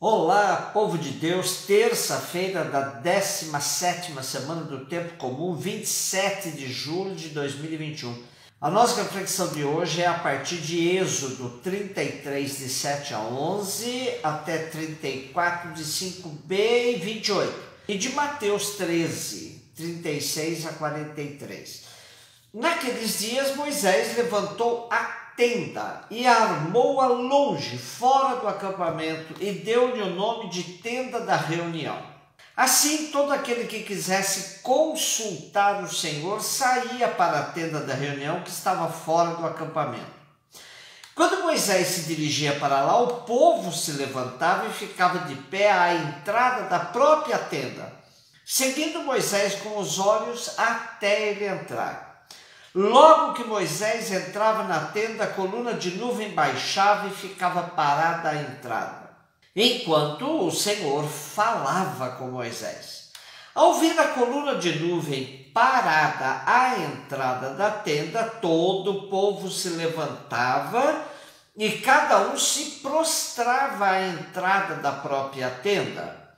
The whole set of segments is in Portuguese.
Olá, povo de Deus, terça-feira da 17ª semana do Tempo Comum, 27 de julho de 2021. A nossa reflexão de hoje é a partir de Êxodo 33, de 7 a 11, até 34, de 5b e 28, e de Mateus 13, 36 a 43. Naqueles dias, Moisés levantou a tenda e armou-a longe, fora do acampamento, e deu-lhe o nome de tenda da reunião. Assim, todo aquele que quisesse consultar o Senhor saía para a tenda da reunião que estava fora do acampamento. Quando Moisés se dirigia para lá, o povo se levantava e ficava de pé à entrada da própria tenda, seguindo Moisés com os olhos até ele entrar. Logo que Moisés entrava na tenda, a coluna de nuvem baixava e ficava parada à entrada, enquanto o Senhor falava com Moisés. Ao ver a coluna de nuvem parada à entrada da tenda, todo o povo se levantava e cada um se prostrava à entrada da própria tenda.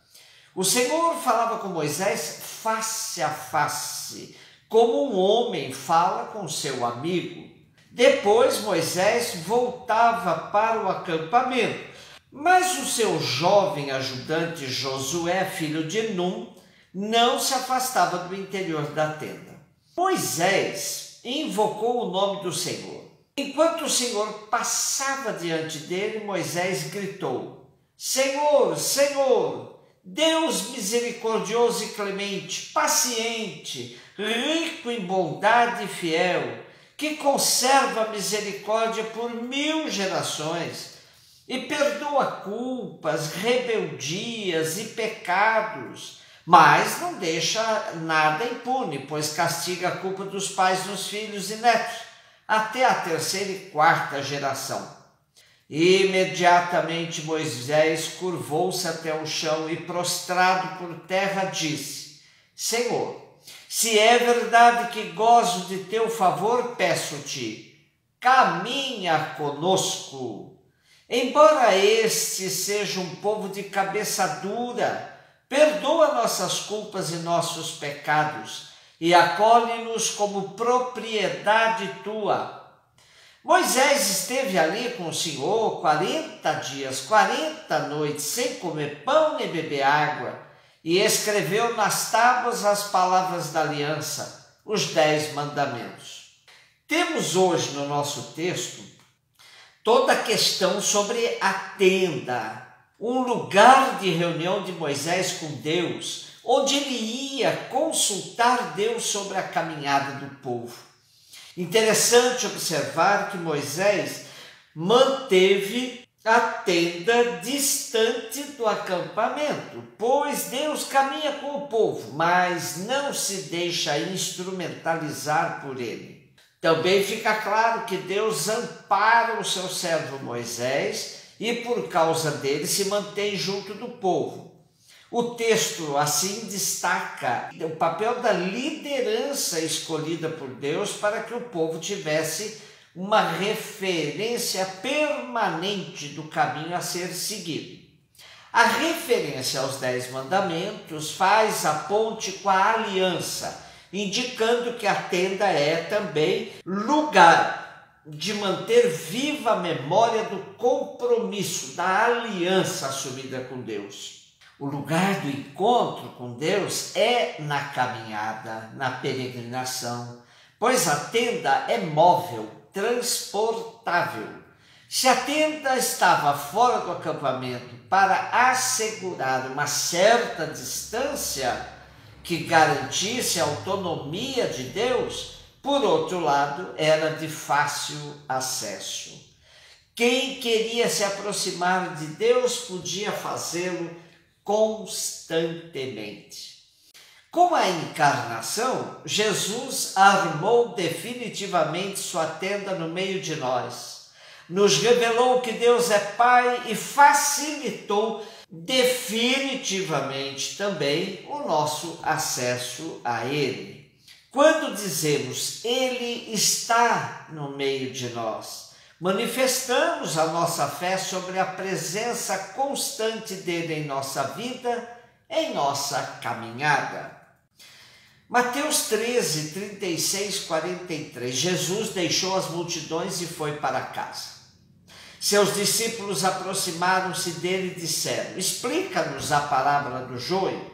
O Senhor falava com Moisés face a face, como um homem fala com seu amigo. Depois Moisés voltava para o acampamento, mas o seu jovem ajudante Josué, filho de Num, não se afastava do interior da tenda. Moisés invocou o nome do Senhor. Enquanto o Senhor passava diante dele, Moisés gritou: Senhor, Senhor, Deus misericordioso e clemente, paciente, rico em bondade e fiel, que conserva a misericórdia por 1000 gerações e perdoa culpas, rebeldias e pecados, mas não deixa nada impune, pois castiga a culpa dos pais nos filhos e netos, até a 3ª e 4ª geração. Imediatamente Moisés curvou-se até o chão e, prostrado por terra, disse: Senhor, se é verdade que gozo de teu favor, peço-te, caminha conosco. Embora este seja um povo de cabeça dura, perdoa nossas culpas e nossos pecados e acolhe-nos como propriedade tua. Moisés esteve ali com o Senhor 40 dias, 40 noites, sem comer pão nem beber água, e escreveu nas tábuas as palavras da aliança, os 10 mandamentos. Temos hoje no nosso texto toda a questão sobre a tenda, um lugar de reunião de Moisés com Deus, onde ele ia consultar Deus sobre a caminhada do povo. Interessante observar que Moisés manteve a tenda distante do acampamento, pois Deus caminha com o povo, mas não se deixa instrumentalizar por ele. Também fica claro que Deus ampara o seu servo Moisés e por causa dele se mantém junto do povo. O texto assim destaca o papel da liderança escolhida por Deus para que o povo tivesse uma referência permanente do caminho a ser seguido. A referência aos 10 mandamentos faz a ponte com a aliança, indicando que a tenda é também lugar de manter viva a memória do compromisso, da aliança assumida com Deus. O lugar do encontro com Deus é na caminhada, na peregrinação, pois a tenda é móvel, transportável. Se a tenda estava fora do acampamento para assegurar uma certa distância que garantisse a autonomia de Deus, por outro lado, era de fácil acesso. Quem queria se aproximar de Deus podia fazê-lo constantemente. Com a encarnação, Jesus armou definitivamente sua tenda no meio de nós, nos revelou que Deus é Pai e facilitou definitivamente também o nosso acesso a Ele. Quando dizemos Ele está no meio de nós, manifestamos a nossa fé sobre a presença constante dele em nossa vida, em nossa caminhada. Mateus 13, 36, 43. Jesus deixou as multidões e foi para casa. Seus discípulos aproximaram-se dele e disseram: explica-nos a parábola do joio.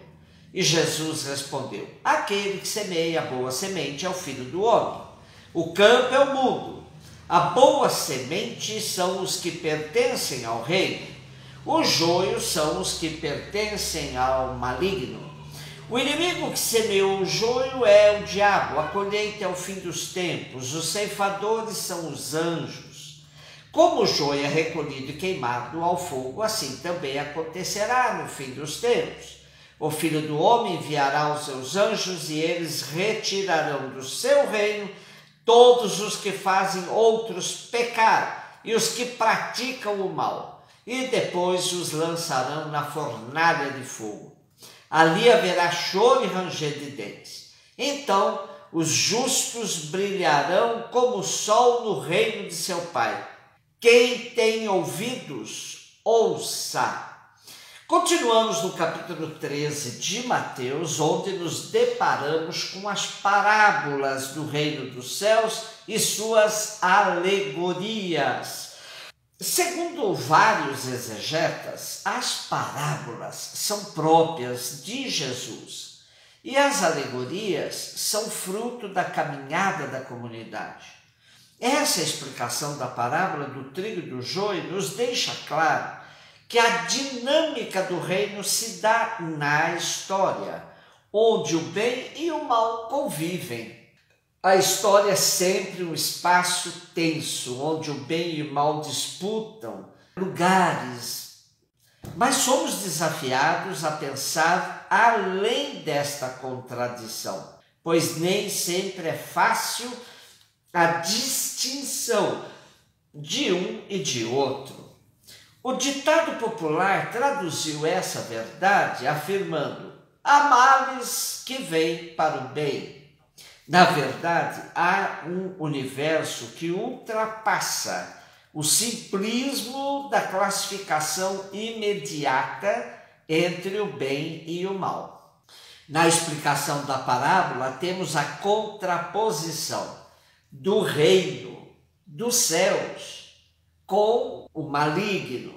E Jesus respondeu: aquele que semeia a boa semente é o Filho do Homem. O campo é o mundo. A boa semente são os que pertencem ao reino. Os joios são os que pertencem ao maligno. O inimigo que semeou o joio é o diabo, a colheita é o fim dos tempos, os ceifadores são os anjos. Como o joio é recolhido e queimado ao fogo, assim também acontecerá no fim dos tempos. O Filho do Homem enviará os seus anjos e eles retirarão do seu reino todos os que fazem outros pecar e os que praticam o mal, e depois os lançarão na fornalha de fogo. Ali haverá choro e ranger de dentes. Então os justos brilharão como o sol no reino de seu Pai. Quem tem ouvidos, ouça. Continuamos no capítulo 13 de Mateus, onde nos deparamos com as parábolas do reino dos céus e suas alegorias. Segundo vários exegetas, as parábolas são próprias de Jesus e as alegorias são fruto da caminhada da comunidade. Essa explicação da parábola do trigo e do joio nos deixa claro que a dinâmica do reino se dá na história, onde o bem e o mal convivem. A história é sempre um espaço tenso, onde o bem e o mal disputam lugares. Mas somos desafiados a pensar além desta contradição, pois nem sempre é fácil a distinção de um e de outro. O ditado popular traduziu essa verdade afirmando: há males que vêm para o bem. Na verdade, há um universo que ultrapassa o simplismo da classificação imediata entre o bem e o mal. Na explicação da parábola, temos a contraposição do reino dos céus com o maligno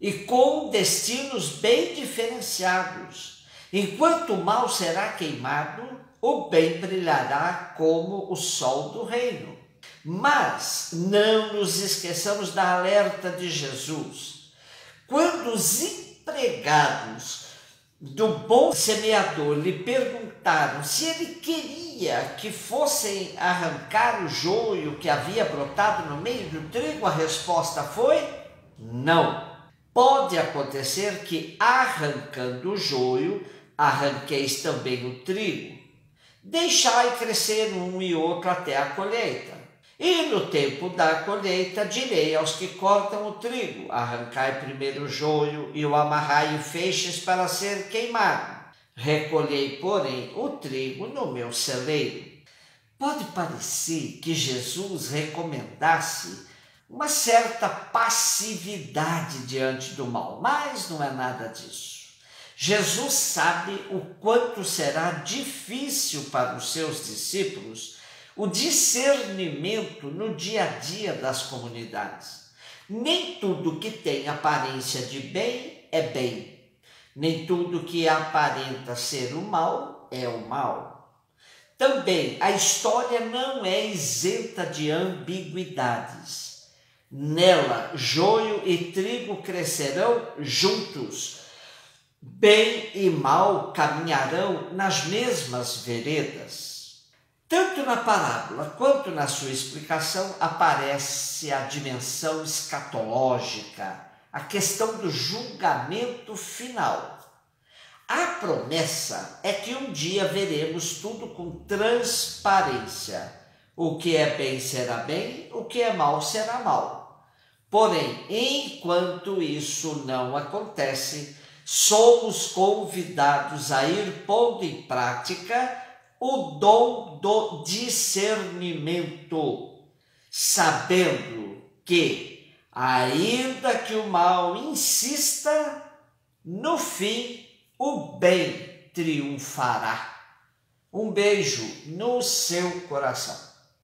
e com destinos bem diferenciados. Enquanto o mal será queimado, o bem brilhará como o sol do reino. Mas não nos esqueçamos da alerta de Jesus. Quando os empregados do bom semeador lhe perguntaram se ele queria que fossem arrancar o joio que havia brotado no meio do trigo, a resposta foi: não. Pode acontecer que, arrancando o joio, arranqueis também o trigo. Deixai crescer um e outro até a colheita. E no tempo da colheita direi aos que cortam o trigo: arrancai primeiro o joio e o amarrai em feixes para ser queimado. Recolhei, porém, o trigo no meu celeiro. Pode parecer que Jesus recomendasse uma certa passividade diante do mal, mas não é nada disso. Jesus sabe o quanto será difícil para os seus discípulos o discernimento no dia a dia das comunidades. Nem tudo que tem aparência de bem é bem, nem tudo que aparenta ser o mal é o mal. Também a história não é isenta de ambiguidades. Nela, joio e trigo crescerão juntos. Bem e mal caminharão nas mesmas veredas. Tanto na parábola quanto na sua explicação aparece a dimensão escatológica, a questão do julgamento final. A promessa é que um dia veremos tudo com transparência. O que é bem será bem, o que é mal será mal. Porém, enquanto isso não acontece, somos convidados a ir pondo em prática o dom do discernimento, sabendo que, ainda que o mal insista, no fim o bem triunfará. Um beijo no seu coração.